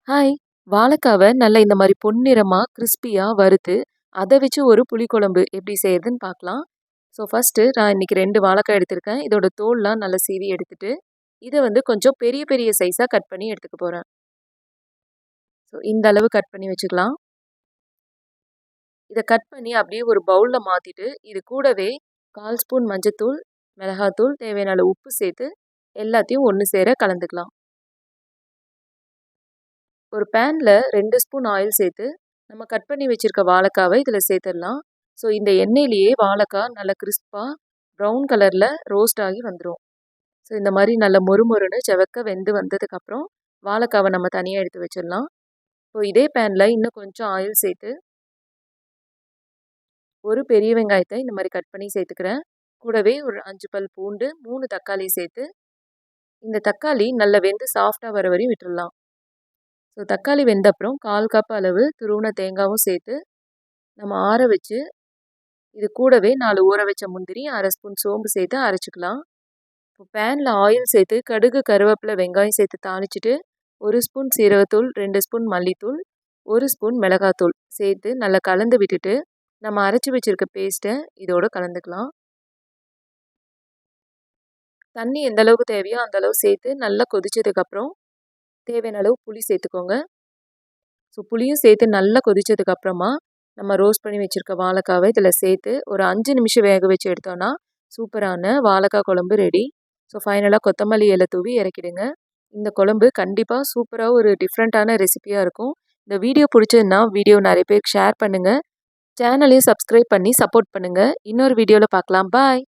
Hi! வாழைக்காவ நல்லா இந்த மாரி பொன்னிறமா, கிரிஸ்பியா வறுத்து, அத வச்சு ஒரு புளிக்குழம்பு எப்படி செய்றதுன்னு பார்க்கலாம். ஸோ ஃபர்ஸ்ட்டு நான் இன்னைக்கு 2 வாழைக்காய் எடுத்திருக்கேன். இதோட தோல்லாம் நல்லா சீவி எடுத்துட்டு, இத வந்து கொஞ்சம் பெரிய பெரிய சைஸா கட் பண்ணி எடுத்துக்க போறேன். ஸோ இந்த அளவு கட் பண்ணி வச்சுக்கலாம். இத கட் பண்ணி அப்படியே ஒரு பவுல்ல மாத்திட்டு, இது கூடவே 1/4 ஸ்பூன் மஞ்சத்தூள், மிளகாத்தூள், தேவையான அளவு உப்பு சேர்த்து எல்லாத்தையும் ஒண்ணு சேர கலந்துக்கலாம். ஒரு பேன்ல 2 ஸ்பூன் ஆயில் சேர்த்து, நம்ம கட் பண்ணி வச்சிருக்க வாழைக்காவ இதில சேர்த்துடலாம். ஸோ இந்த எண்ணெயிலேயே வாழைக்காய் நல்லா கிறிஸ்பா ப்ரவுன் கலர்ல ரோஸ்ட் ஆகி வந்துரும். ஸோ இந்த மாரி நல்லா மொறுமொறுன்னு செவக்க வெந்து வந்ததுக்கப்புறம், வாழைக்காவ நம்ம தனியா எடுத்து வச்சிடலாம். இப்போ இதே பேன்ல இன்னும் கொஞ்சம் ஆயில் சேர்த்து, ஒரு பெரிய வெங்காயத்த இந்த மாரி கட் பண்ணி சேர்த்துக்கிறேன். கூடவே ஒரு 5 பல் பூண்டு, 3 தக்காளி சேர்த்து, இந்த தக்காளி நல்லா வெந்து சாஃப்ட்டா வர வரையும் விட்டுறலாம். ஸோ தக்காளி வெந்த அப்புறம் 1/4 கப் அளவு துருவுன தேங்காவும் சேர்த்து, நம்ம ஆற வச்சு, இது கூடவே 4 ஊற வச்ச முந்திரி, 1/2 ஸ்பூன் சோம்பு சேர்த்து அரைச்சுக்கலாம். இப்போ பேன்ல ஆயில் சேர்த்து, கடுகு, கருவேப்பிலை, வெங்காயம் சேர்த்து தாளிச்சுட்டு, 1 ஸ்பூன் சீரகத்தூள், 2 ஸ்பூன் மல்லித்தூள், 1 ஸ்பூன் மிளகாத்தூள் சேர்த்து நல்லா கலந்து விட்டுட்டு, நம்ம அரைச்சு வச்சிருக்க பேஸ்ட்ட இதோட கலந்துக்கலாம். தண்ணி எந்த அளவுக்கு தேவையோ அந்த அளவு சேர்த்து நல்லா கொதிச்சதுக்கப்புறம், தேவையான அளவு புளி சேர்த்துக்கோங்க. ஸோ புளியும் சேர்த்து நல்லா கொதிச்சதுக்கு அப்புறமா, நம்ம ரோஸ்ட் பண்ணி வச்சிருக்க வாழைக்காவ இதில சேர்த்து ஒரு 5 நிமிஷம் வேக வச்சு எடுத்தோம்னா, சூப்பரான வாழைக்காய் குழம்பு ரெடி. ஸோ ஃபைனலா கொத்தமல்லி இலை தூவி இறக்கிடுங்க. இந்த குழம்பு கண்டிப்பா சூப்பரா ஒரு டிஃப்ரெண்ட்டான ரெசிபியா இருக்கும். இந்த வீடியோ பிடிச்சதுன்னா, வீடியோ நிறைய பேருக்கு ஷேர் பண்ணுங்க. சேனலையும் சப்ஸ்கிரைப் பண்ணி சப்போர்ட் பண்ணுங்க. இன்னொரு வீடியோல பார்க்கலாம். பாய்.